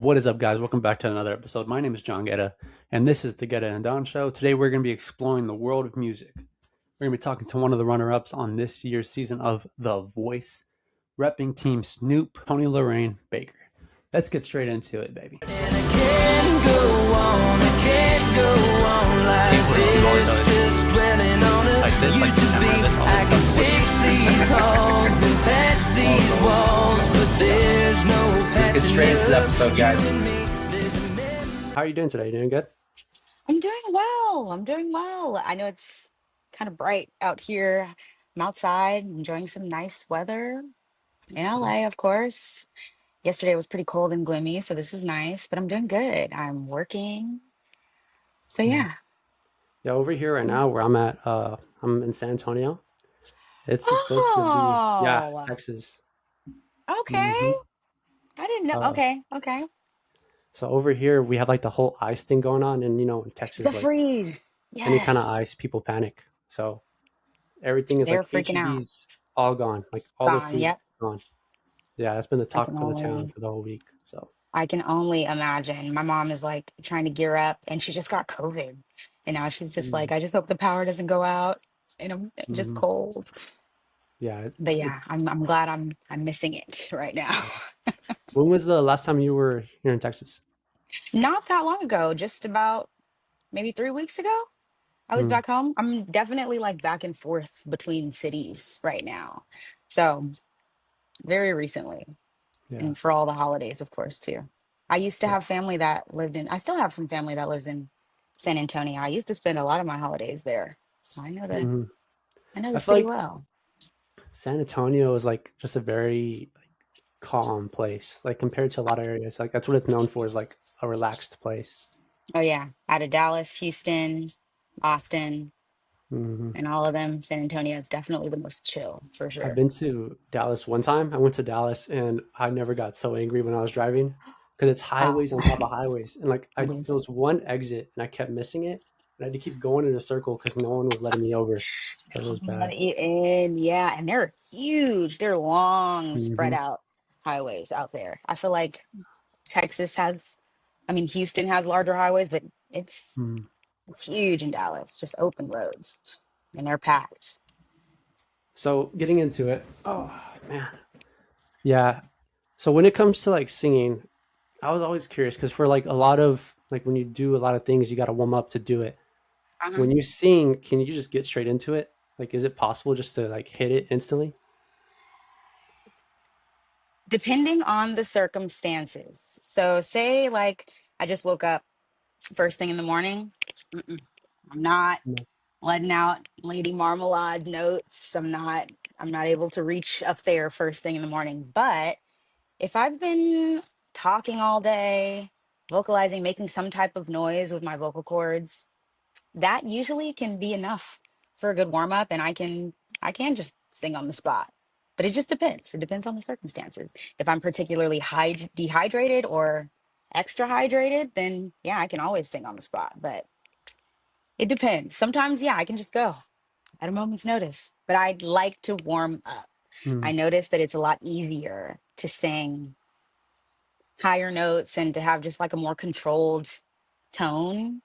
What is up, guys? Welcome back to another episode. My name is John Guerra, and this is the Guerra and Don Show. Today, we're going to be exploring the world of music. We're going to be talking to one of the runner-ups on this year's season of The Voice, repping Team Snoop, Toni Lorene Baker. Let's get straight into it, baby. And I can't go on, I can't go on like this, just dwelling on it. Like this, Used like to be, this, I can fix these halls and patch these walls, but there's no Let's get straight into the episode, guys. You and me, there's a man. How are you doing today? You doing good? I'm doing well. I'm doing well. I know it's kind of bright out here. I'm outside enjoying some nice weather in LA, of course. Yesterday was pretty cold and gloomy, so this is nice, but I'm doing good. I'm working. So Yeah. yeah. Yeah, over here right now where I'm at, I'm in San Antonio. It's supposed to be, yeah, Oh, Texas. okay. hmm I didn't know. Uh, Okay, okay. so over here we have like the whole ice thing going on, and in The Texas, like freeze. any kind of Yes. ice, people panic. So everything is They're like freaking out. HEBs all gone, like all the Gone. food Yep. gone. Yeah, that's been the I talk can of the town only for the whole week. So, I can only imagine. My mom is like trying to gear up and she just got COVID. And now she's just mm, like, I just hope the power doesn't go out and I'm just mhm. cold. Yeah, But it's yeah, I'm glad I'm missing it right now. when was the last time you were here in Texas? Not that long ago, just about maybe 3 weeks ago, I was Mm, back home. I'm definitely like back and forth between cities right now. So very recently. yeah, And for all the holidays, of course, too. I used to yeah. have family that lived in, I still have some family that lives in San Antonio. I used to spend a lot of my holidays there. So hmm I know the I feel city like well. San Antonio is like just a very calm place, like compared to a lot of areas. Like that's what it's known for, is like a relaxed place. Oh yeah. Out of Dallas, Houston, Austin, hmm and all of them, San Antonio is definitely the most chill for I've sure. been to Dallas one time. I went to Dallas and I never got so angry when I was driving because it's Wow. highways on top of highways. And like It there is. was one exit and I kept missing it. And I had to keep going in a circle because no one was letting me over. That was bad. And yeah, and they're huge. They're long, spread hmm out highways out there. I feel like Texas has, I mean, Houston has larger highways, but it's mm it's huge in Dallas, just open roads, and they're packed. So getting into it. Oh man. Yeah. So when it comes to like singing, I was always curious because for like a lot of like when you do a lot of things, you got to warm up to do it. Uh-huh. When you sing, can you just get straight into it? Like, is it possible just to like hit it instantly? Depending on the circumstances. So, say like I just woke up first thing in the morning. Mm-mm. I'm not No. letting out Lady Marmalade notes. I'm not able to reach up there first thing in the morning. But if I've been talking all day, vocalizing, making some type of noise with my vocal cords, that usually can be enough for a good warm up and I can just sing on the spot. But it just depends. It depends on the circumstances. If I'm particularly dehydrated or extra hydrated, then yeah, I can always sing on the spot. But it depends. Sometimes, yeah, I can just go at a moment's notice. But I'd like to warm up. I Mm, noticed that it's a lot easier to sing higher notes and to have just like a more controlled tone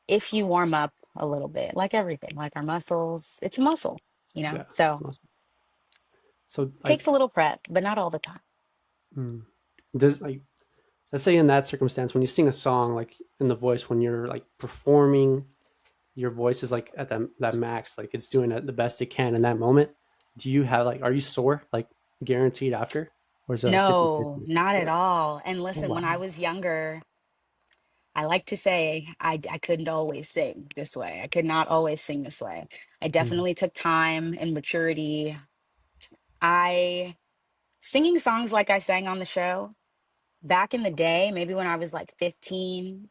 if you warm up a little bit, like everything, like our muscles, it's a muscle, yeah, it's so awesome. So, takes a like, little prep, but not all the time. mm, does like let's say in that circumstance when you sing a song, like in the voice, when you're like performing, your voice is like at that max, like it's doing it the best it can in that moment. Do you have like, are you sore, like guaranteed after, or is it like fifty No, fifty? not at Really? all. And Oh listen, when I wow. was younger, I like to say I couldn't always sing this way. I could not always sing this way. I Mm, definitely took time and maturity. I Singing songs like I sang on the show back in the day, maybe when I was like 15,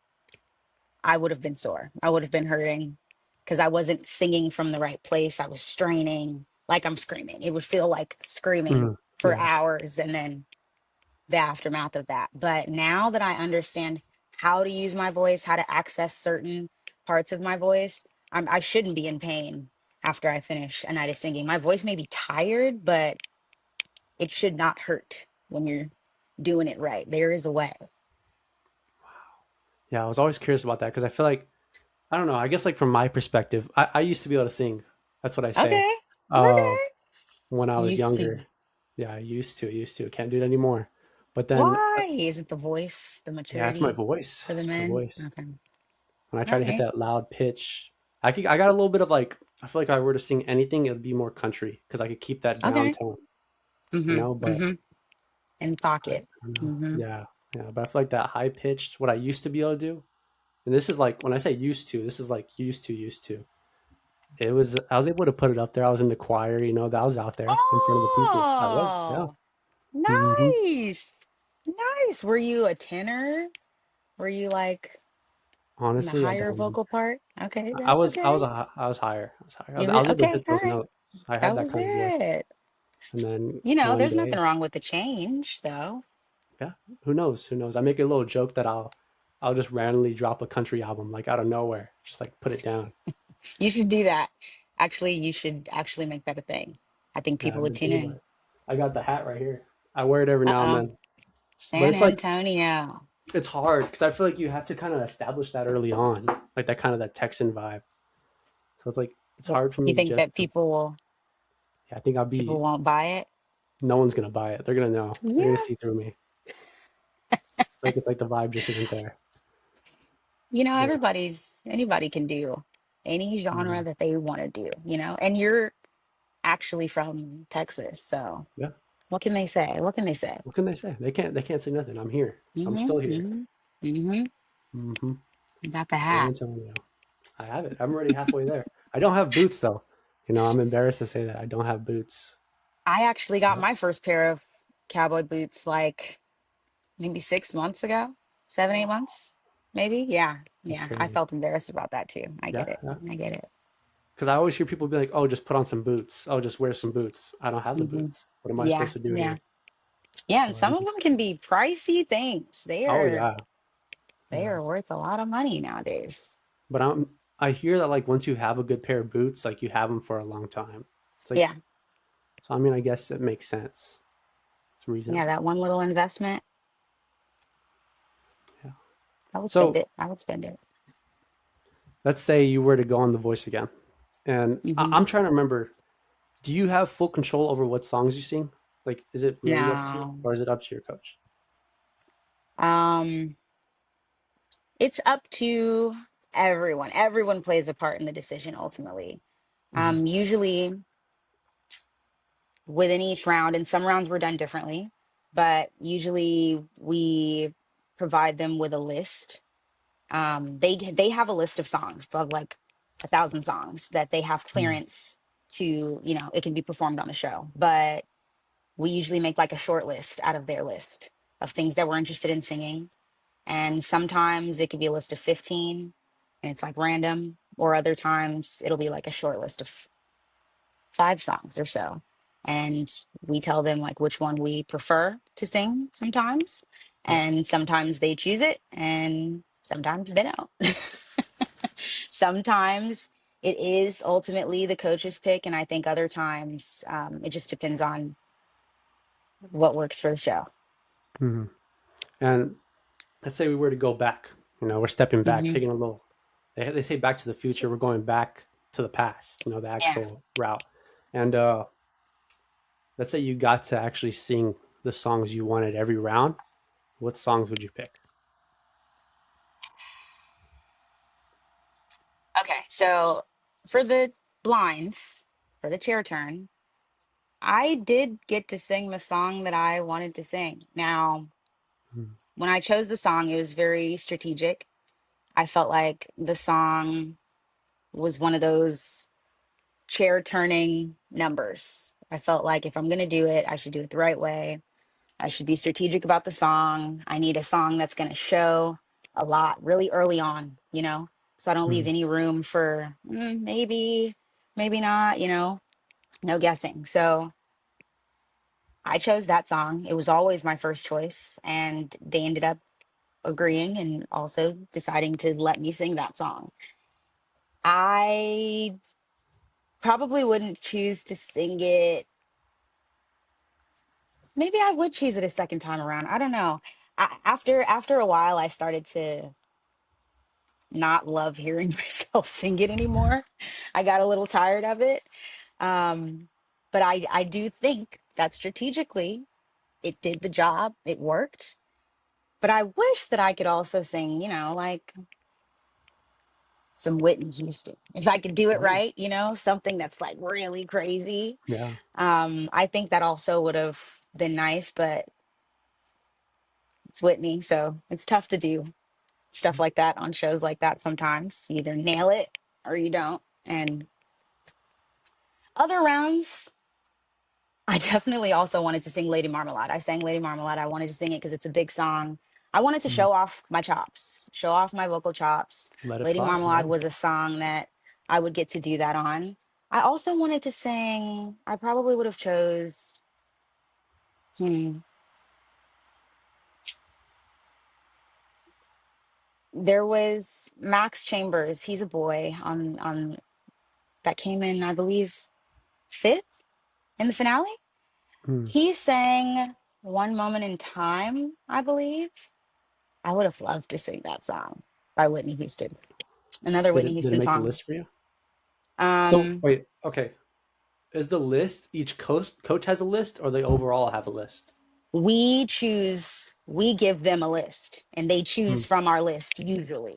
I would have been sore. I would have been hurting because I wasn't singing from the right place. I was straining like I'm screaming. It would feel like screaming for yeah. hours and then the aftermath of that. But now that I understand how to use my voice, how to access certain parts of my voice, I shouldn't be in pain after I finish a night of singing. My voice may be tired, but it should not hurt when you're doing it right. There is a way. Yeah, I was always curious about that because I feel like I don't know. I guess like from my perspective, I used to be able to sing. That's what I say. Okay. Uh, Okay. when I was Used younger, to. yeah, I used to. I used to. Can't do it anymore. But then, Why? Is it the voice, the yeah, it's my maturity voice. for the It's my men? voice. Okay. When I All try to hit right. that loud pitch, I got a little bit of like. I feel like if I were to sing anything, it would be more country because I could keep that down Okay. tone, Mm-hmm. But Mm-hmm. In I pocket. don't know. Mm-hmm. Yeah, yeah. But I feel like that high pitched, what I used to be able to do, and this is like when I say used to, this is like used to. It was I was able to put it up there. I was in the choir, that was out there in front of the people. I was, yeah. Oh, Hmm. nice. Nice. Were you a tenor? Were you like in the Honestly, I higher don't know. vocal part? Okay, I that's was I was okay. I was higher. I was higher. You I re was able to okay, hit all those right. notes. I had That that was kind of voice. good. And then You know, one there's nothing day, wrong with the change, though. yeah, who knows? Who knows? I make a little joke that I'll just randomly drop a country album like out of nowhere, just like put it down. You should do that. Actually, you should actually make that a thing. I think Yeah, people I've would been tune thinking about in. it. I got the hat right here. I wear it every now and Uh-oh. then, but San Antonio. it's hard because I feel like you have to kind of establish that early on, like that kind of that Texan vibe. So it's like it's hard for You me think just that to. Yeah, I think I'll people be. won't buy it? No one's gonna buy it. They're gonna know. They're gonna Yeah. see through me. Like it's like the vibe just isn't there. You know, Yeah. anybody can do any genre Mhm. that they want to do, you know? And you're actually from Texas, so Yeah. what can they say? What can they say? What can they say? They can't say nothing. I'm here. I'm Mm-hmm. still here. Mm-hmm. Mm-hmm. Hmm. You got the San hat. Antonio. I have it. I'm already halfway there. I don't have boots though. I'm embarrassed to say that I don't have boots. I actually got Yeah, my first pair of cowboy boots like maybe 6 months ago, 7, 8 months, maybe. Yeah. that's Yeah. I crazy. felt embarrassed about that too. I Yeah, get it. yeah. I get it. Because I always hear people be like, "Oh, just put on some boots. Oh, just wear some boots." I don't have the Hmm. boots. What am I Yeah. supposed to do Yeah. here? Yeah. And So I some of them just. can be pricey things. Oh yeah, They yeah. are worth a lot of money nowadays. But I hear that like once you have a good pair of boots, like you have them for a long time. It's like Yeah. so. I mean, I guess it makes sense. It's Yeah. reasonable. That one little investment, Yeah. I would spend So it. I would spend it. let's say you were to go on The Voice again, and Hmm. I'm trying to remember. Do you have full control over what songs you sing? Like, is it really up to you, No. or is it up to your coach? Um, it's up to everyone. Everyone plays a part in the decision ultimately. Hmm. Usually within each round, and some rounds were done differently, but usually we provide them with a list. They have a list of songs of like 1,000 songs that they have Hmm. clearance to, it can be performed on the show. But we usually make like a short list out of their list of things that we're interested in singing. And sometimes it could be a list of 15 and it's like random, or other times it'll be like a short list of 5 songs or so. And we tell them like which one we prefer to sing sometimes. Yeah. And sometimes they choose it and sometimes they don't. Sometimes it is ultimately the coach's pick. And I think other times it just depends on what works for the show. Hmm. And let's say we were to go back. We're stepping back, Hmm. taking a little. They say back to the future. We're going back to the past. The Yeah. actual route. And let's say you got to actually sing the songs you wanted every round. What songs would you pick? Okay. So for the blinds, for the chair turn, I did get to sing the song that I wanted to sing. Now, Hmm. when I chose the song, it was very strategic. I felt like the song was one of those chair turning numbers. I felt like if I'm going to do it, I should do it the right way. I should be strategic about the song. I need a song that's going to show a lot really early on, so I don't leave Hmm. any room for maybe, maybe not, no guessing. So I chose that song. It was always my first choice. And they ended up agreeing and also deciding to let me sing that song. I probably wouldn't choose to sing it. Maybe I would choose it a second time around. I don't know. After a while, I started to. not love hearing myself sing it anymore. I got a little tired of it. Um, but I do think that strategically it did the job. It worked. But I wish that I could also sing, like some Whitney Houston. If I could do it Oh, right, something that's like really crazy. yeah. I think that also would have been nice, but it's Whitney, so it's tough to do stuff like that on shows like that sometimes. You either nail it or you don't. And other rounds, I definitely also wanted to sing Lady Marmalade. I sang Lady Marmalade. I wanted to sing it because it's a big song. I wanted to Mm. show off my chops, show off my vocal chops. Let it Lady fly. Marmalade Yeah. was a song that I would get to do that on. I also wanted to sing, I probably would have chose, hmm, there was Max Chambers. He's a boy on that came in, I believe, fifth in the finale. Mm. He sang One Moment in Time, I believe. I would have loved to sing that song by Whitney Houston. Another Did Whitney it Houston make the song. list for you? So Um, wait, okay. Is the list each coach has a list, or they overall have a list? we give them a list and they choose Mm. from our list usually.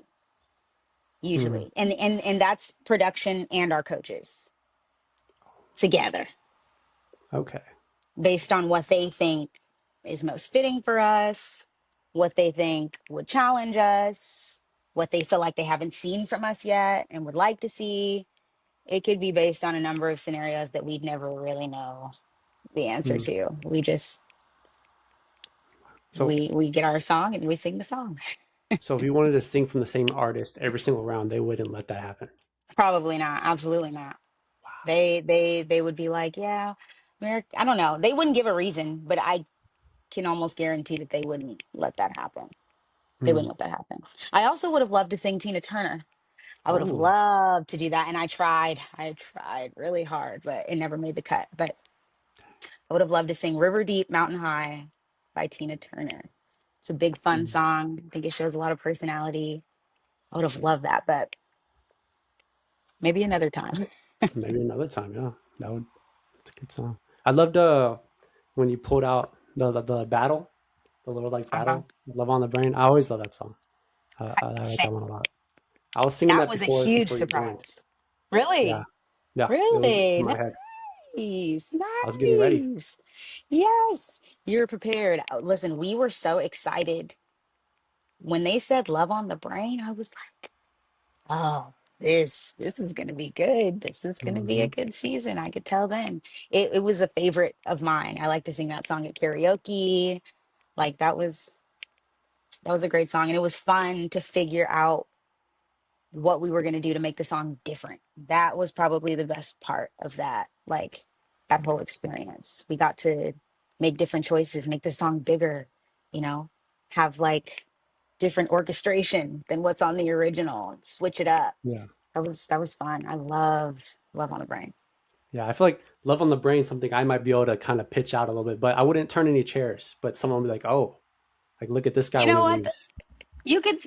Mm. Usually. And that's production and our coaches together Okay. based on what they think is most fitting for us, what they think would challenge us, what they feel like they haven't seen from us yet and would like to see. It could be based on a number of scenarios that we'd never really know the answer Mm. to. We just So we get our song and we sing the song. so if you wanted to sing from the same artist every single round, they wouldn't let that happen. Probably not. Absolutely not. They would be like, yeah, I don't know. They wouldn't give a reason, but I can almost guarantee that they wouldn't let that happen. They Mm. wouldn't let that happen. I also would have loved to sing Tina Turner. I would have Oh. loved to do that, and I tried. I tried really hard, but it never made the cut. But I would have loved to sing River Deep, Mountain High by Tina Turner. It's a big, fun Mm. song. I think it shows a lot of personality. I would have loved that, but maybe another time. Maybe another time. Yeah, that would. That's a good song. I loved when you pulled out the battle, the little like Uh-huh. battle, "Love on the Brain." I always love that song. I like Sa- that one a lot. I was singing That that was a before huge you joined. surprise. Yeah, Really? yeah, it was Really? in my head. Nice. I was getting ready. Nice. Yes. You're prepared. Listen, we were so excited when they said Love on the Brain. I was like, oh, this is gonna be good. This is gonna be a Hmm. good season. I could tell then. It was a favorite of mine. I like to sing that song at karaoke. Like that was a great song. And it was fun to figure out what we were gonna do to make the song different. That was probably the best part of that, like that whole experience. We got to make different choices, make the song bigger, you know, have like different orchestration than what's on the original and switch it up. Yeah, That was fun. I loved Love on the Brain. yeah. I feel like "Love on the Brain" something I might be able to kind of pitch out a little bit, but I wouldn't turn any chairs. But someone would be like, "Oh, like look at this guy You when know he what? leaves."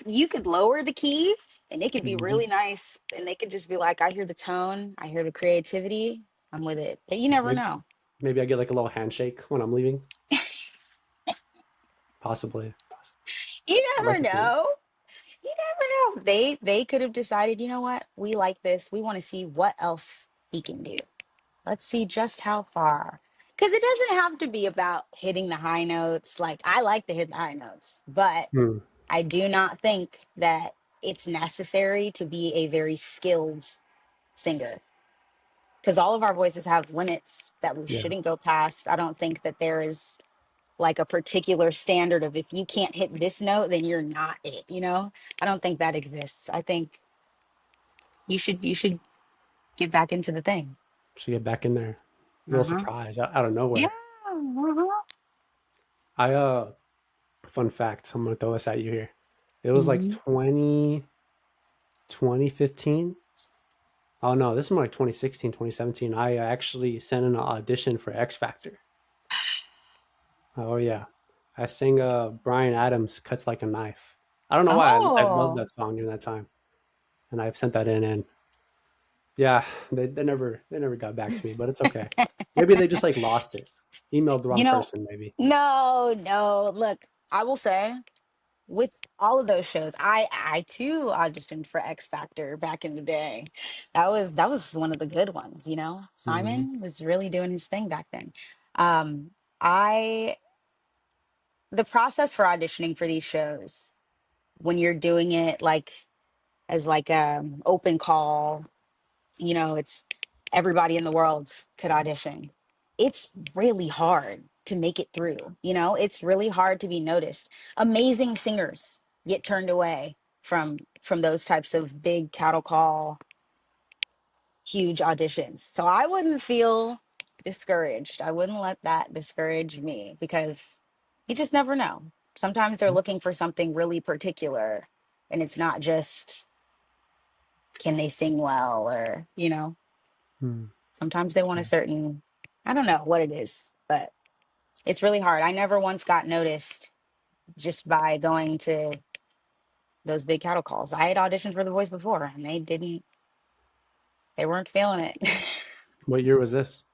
You could lower the key and it could be Hmm. really nice and they could just be like, I hear the tone, I hear the creativity, I'm with it. But you never Maybe, know. maybe I get like a little handshake when I'm leaving. Possibly. You I'd never like to see it. know. You never know. They could have decided, you know what? We like this. We want to see what else he can do. Let's see just how far. Because it doesn't have to be about hitting the high notes. Like I like to hit the high notes, but Hmm. I do not think that it's necessary to be a very skilled singer. Because all of our voices have limits that we Yeah. shouldn't go past. I don't think that there is like a particular standard of if you can't hit this note, then you're not it. I don't think that exists. I think you should get back into the thing. Should get back in there. A little Uh-huh. surprise out of Yeah. nowhere. Uh-huh. I fun fact, I'm gonna throw this at you here. It was like Mhm. 2015. Oh no, this is more like 2016, 2017. I actually sent in an audition for X Factor. Oh yeah. I sang Brian Adams Cuts Like a Knife. I don't know why I loved Oh, that song during that time. and I've sent that in, and yeah, they never got back to me, but it's okay. Maybe they just like lost it, emailed the You wrong know, person, maybe. no, no. Look, I will say with all of those shows, I too auditioned for X Factor back in the day. That was one of the good ones, you know. Hmm. Simon was really doing his thing back then. Um, I the process for auditioning for these shows when you're doing it like as like open call, you know, it's everybody in the world could audition. It's really hard to make it through, you know, it's really hard to be noticed. Amazing singers get turned away from those types of big cattle call, huge auditions. So I wouldn't feel discouraged. I wouldn't let that discourage me because you just never know. Sometimes they're looking for something really particular and it's not just can they sing well or, you know, Hmm. sometimes they want a certain, I don't know what it is, but it's really hard. I never once got noticed just by going to those big cattle calls. I had auditioned for The Voice before and they weren't feeling it. What year was this?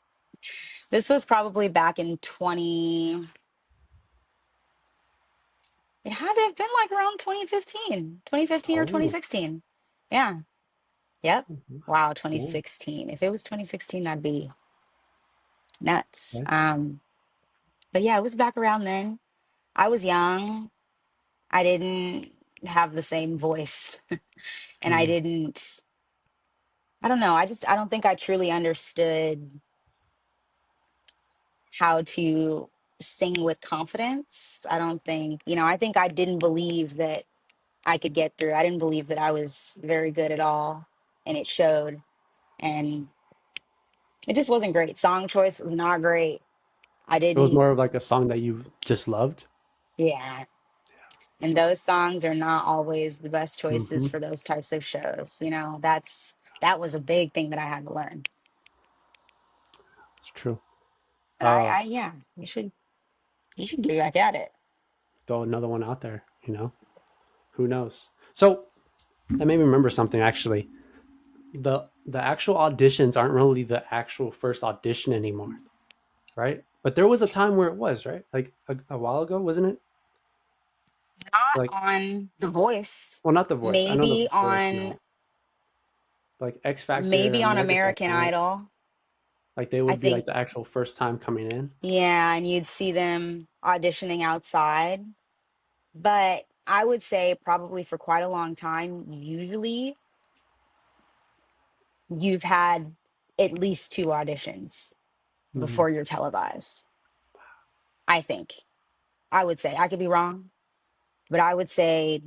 This was probably back in 20, it had to have been like around 2015 or Oh, 2016. Yeah. Yep. Wow, cool. 2016. If it was 2016, that'd be nuts. Okay. But yeah, it was back around then. I was young. I didn't have the same voice and I Hmm. didn't, I don't know. I don't think I truly understood how to sing with confidence. I don't think, you know, I think I didn't believe that I could get through. I didn't believe that I was very good at all, and it showed. And it just wasn't great. Song choice was not great. I It was didn't, more of like a song that you just loved. yeah. And those songs are not always the best choices Hmm. for those types of shows. You know, that was a big thing that I had to learn. It's true. But Uh, yeah, you should get back at it. Throw another one out there. Who knows? So that made me remember something actually. The actual auditions aren't really the actual first audition anymore, right? But there was a time where it was, right? Like a while ago, wasn't it? Not Like, on The Voice, well, not The Voice. I know The maybe Voice, on no. Like X Factor, maybe on America's Got American Talent. Idol. Like they I would be like think, the actual first time coming in. yeah, and you'd see them auditioning outside. But I would say probably for quite a long time, usually you've had at least two auditions Hmm. before you're televised. I think. I would say. I could be wrong, but I would say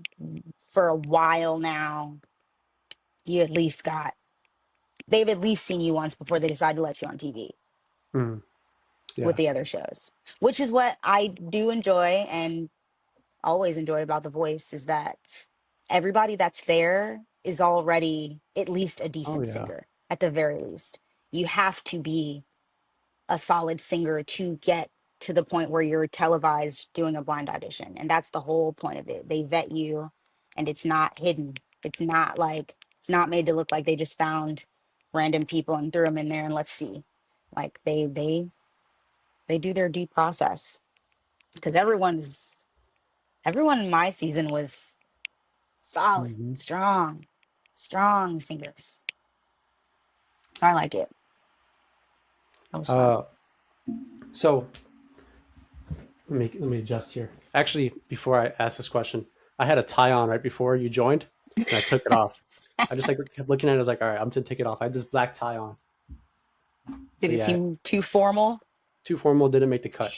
for a while now, you at least got they've at least seen you once before they decide to let you on TV Hmm. with Yeah. the other shows, which is what I do enjoy and always enjoyed about The Voice is that everybody that's there is already at least a Oh decent yeah. singer, at the very least. You have to be a solid singer to get to the point where you're televised doing a blind audition. And that's the whole point of it. They vet you and it's not hidden. It's not like, it's not made to look like they just found random people and threw them in there and let's see. Like they do their due process because everyone in my season was solid, Hmm. strong singers. So I like it. That was fun. Uh, so let me adjust here. Actually, before I ask this question, I had a tie on right before you joined, and I took it off. I just like kept looking at it. I was like, all right, I'm to take it off. I had this black tie on, Did but it yeah, seem too formal? too formal. Didn't make the cut.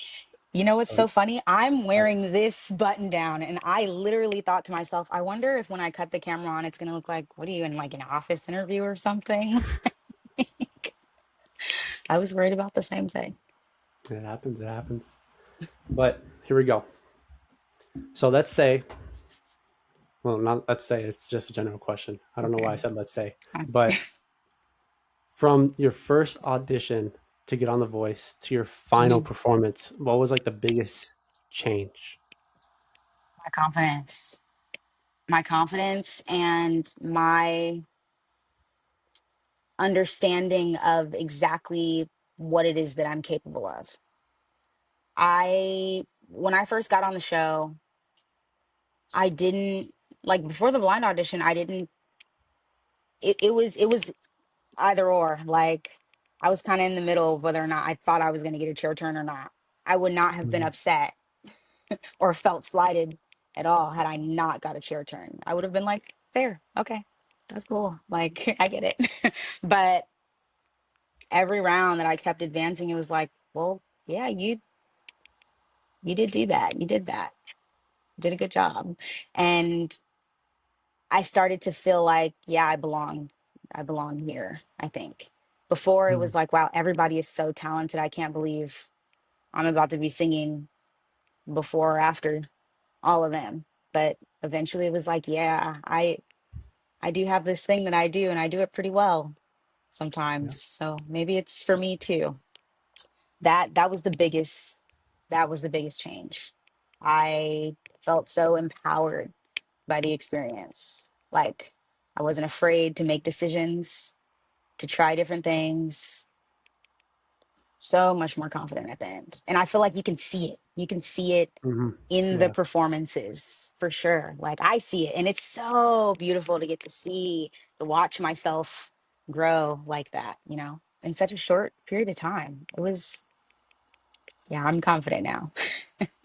You know what's So so funny? I'm I, wearing this button down, and I literally thought to myself, I wonder if when I cut the camera on, it's gonna look like, what are you in like an office interview or something? I was worried about the same thing. it happens. It happens. But here we go. So let's say, well, not let's say. It's just a general question. I don't know why I Okay. said let's say, but from your first audition to get on The Voice to your final Mhm. performance, what was like the biggest change? My confidence. my confidence and my understanding of exactly what it is that I'm capable of. When I first got on the show, I didn't like before the blind audition, I didn't, it was either or. Like I was kind of in the middle of whether or not I thought I was going to get a chair turn or not. I would not have been Mhm. upset or felt slighted at all had I not got a chair turn. I would have been like, fair, okay, that's cool. Like I get it. But every round that I kept advancing, it was like, well, yeah, you did do that. You did that. You did a good job. And I started to feel like, yeah, I belong. I belong here, I think. Before it Mhm. was like, wow, everybody is so talented. I can't believe I'm about to be singing before or after all of them. But eventually it was like, yeah, I do have this thing that I do and I do it pretty well Yeah. sometimes. So maybe it's for me too. That was the biggest, that was the biggest change. I felt so empowered by the experience. Like I wasn't afraid to make decisions, to try different things. So much more confident at the end. And I feel like you can see it. You can see it Mhm. in the Yeah. performances for sure. Like I see it. And it's so beautiful to get to see, to watch myself grow like that, in such a short period of time. It was, yeah, I'm confident now.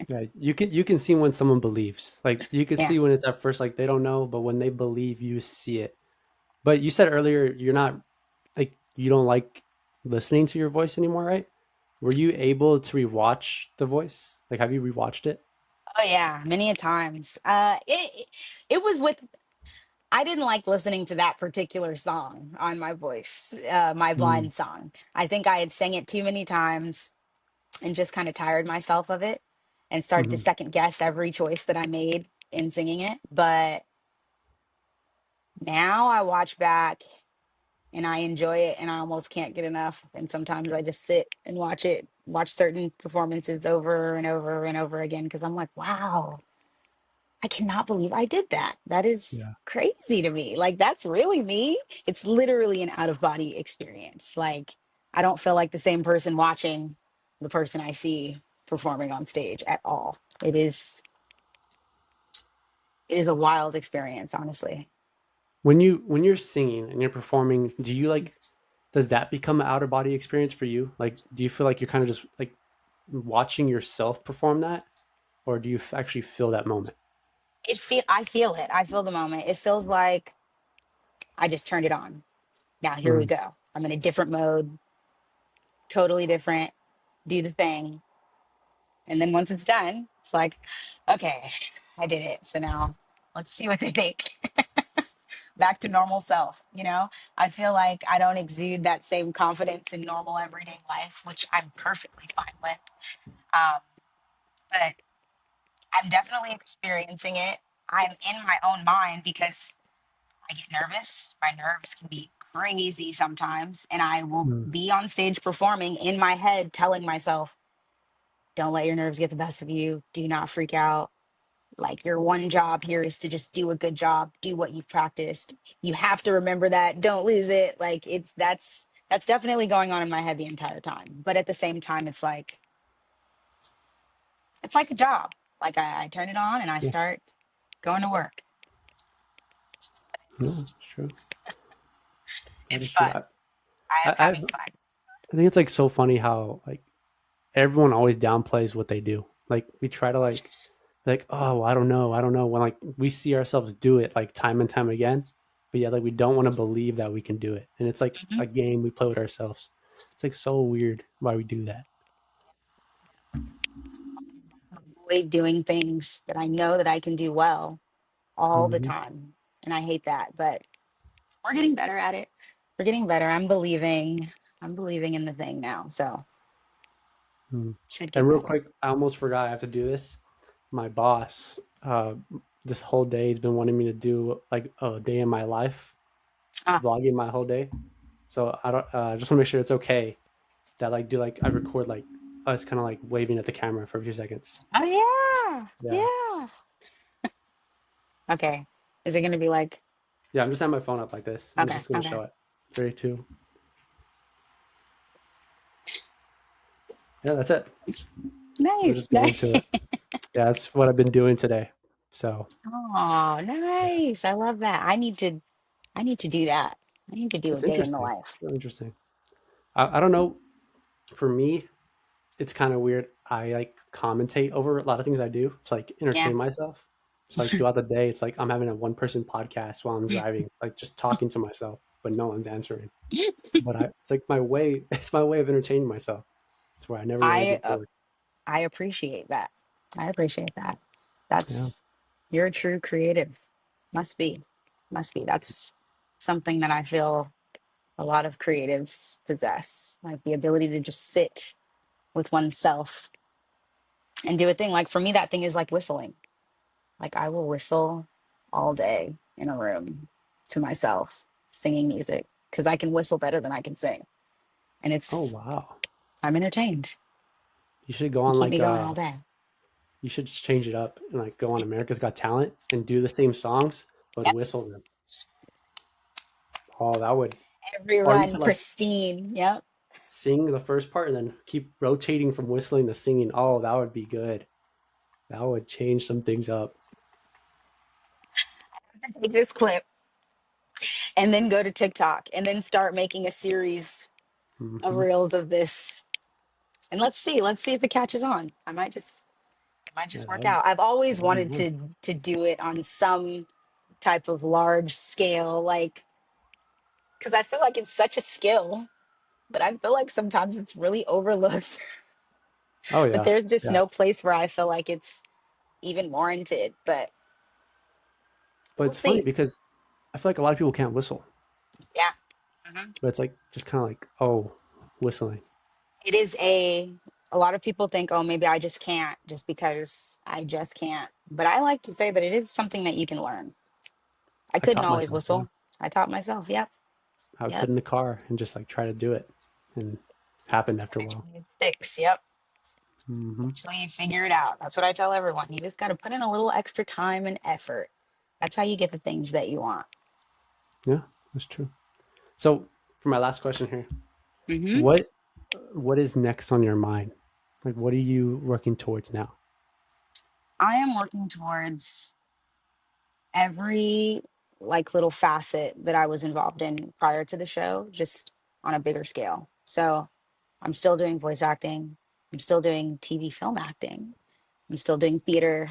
Yeah, you can see when someone believes. Like you can Yeah. see when it's at first like they don't know, but when they believe, you see it. But you said earlier you're not like you don't like listening to your voice anymore, right? Were you able to rewatch the voice? Like have you rewatched it? Oh yeah, many a times. It was with, I didn't like listening to that particular song on My Voice, My Mm, Blind song. I think I had sang it too many times and just kind of tired myself of it and started to mhm. second guess every choice that I made in singing it. But now I watch back and I enjoy it and I almost can't get enough. And sometimes I just sit and watch it, watch certain performances over and over and over again because I'm like, wow, I cannot believe I did that. That is Yeah. crazy to me. Like, that's really me. It's literally an out of body experience. Like, I don't feel like the same person watching the person I see performing on stage at all. It is a wild experience, honestly. When you're singing and you're performing, do you like does that become an outer body experience for you? Like do you feel like you're kind of just like watching yourself perform that or do you actually feel that moment? I feel it. I feel the moment. It feels like I just turned it on. Now here we Mhm. go. I'm in a different mode, totally different. Do the thing. And then once it's done, it's like, okay, I did it. So now let's see what they think. Back to normal self, I feel like I don't exude that same confidence in normal everyday life, which I'm perfectly fine with. Um, but I'm definitely experiencing it. I'm in my own mind because I get nervous. My nerves can be crazy sometimes. And I will Mm. be on stage performing in my head, telling myself, don't let your nerves get the best of you. Do not freak out. Like your one job here is to just do a good job, do what you've practiced. You have to remember that. Don't lose it. Like that's definitely going on in my head the entire time. But at the same time, it's like a job. Like I turn it on and I Yeah. start going to work. No, It's it's true. That it's is true. fun. I, I am I, having I fun. think it's like so funny how like everyone always downplays what they do. Like we try to like, oh, well, I don't know. When like we see ourselves do it like time and time again, but yeah, like we don't want to believe that we can do it, and it's like Mhm. a game we play with ourselves. It's like so weird why we do that. Avoid doing things that I know that I can do well all the Hmm. time. And I hate that, but we're getting better at it. We're getting better. I'm believing in the thing now. So Mm. should get And real better. quick, I almost forgot I have to do this. My boss, this whole day, has been wanting me to do like a day in my life, Ah, vlogging my whole day. So I don't. I just want to make sure it's okay that like do like I record like us kind of like waving at the camera for a few seconds. oh yeah. Yeah. Yeah. Okay. Is it going to be like, Yeah, I'm just having my phone up like this, and it's okay, just gonna okay. show it. Three, two. Yeah, that's it. We'll Nice. just get into it. Yeah, that's what I've been doing today. So Oh, yeah, nice. I love that. I need to do that. I need to do a it's day in the interesting. life. Really interesting. I don't know. For me, it's kind of weird. I like commentate over a lot of things I do to like Yeah. entertain myself. It's like throughout the day, it's like I'm having a one person podcast while I'm driving, like just talking to myself, but no one's answering. But it's like my way. It's my way of entertaining myself. It's where I never really I get bored. I appreciate that. I appreciate that. Yeah. That's you're a true creative. Must be. Must be. That's something that I feel a lot of creatives possess, like the ability to just sit with oneself and do a thing. Like for me, that thing is like whistling. Like I will whistle all day in a room to myself, singing music, because I can whistle better than I can sing. And Oh it's, wow. I'm entertained. You should go You on keep me like going all day. you should just change it up and like go on America's Got Talent and do the same songs but Yep. whistle them. Oh, that would. Every Or you run could like pristine. Yep. sing the first part and then keep rotating from whistling to singing. Oh, that would be good. That would change some things up. Take this clip and then go to TikTok and then start making a series of Hmm. reels of this. And let's see if it catches on. It might Yeah, just work out. I've that always would be wanted one. to do it on some type of large scale, like because I feel like it's such a skill, but I feel like sometimes it's really overlooked. Oh But yeah, there's just yeah. no place where I feel like it's even warranted. But But we'll it's funny see. because I feel like a lot of people can't whistle, Yeah. Mhm. but it's like just kind of like oh, whistling. It is a lot of people think, oh, maybe I just can't just because I just can't. But I like to say that it is something that you can learn. I I couldn't taught always myself. Yeah, whistle. I taught myself. Yep. I would sit Yep. in the car and just like try to do it, and it happened after a while. Eventually it sticks. Yep. Hmm. Eventually you figure it out. That's what I tell everyone. You just got to put in a little extra time and effort. That's how you get the things that you want. Yeah, that's true. So for my last question here, Hmm. what what is next on your mind? Like, what are you working towards now? I am working towards every like little facet that I was involved in prior to the show, just on a bigger scale. So I'm still doing voice acting. I'm still doing TV film acting. I'm still doing theater.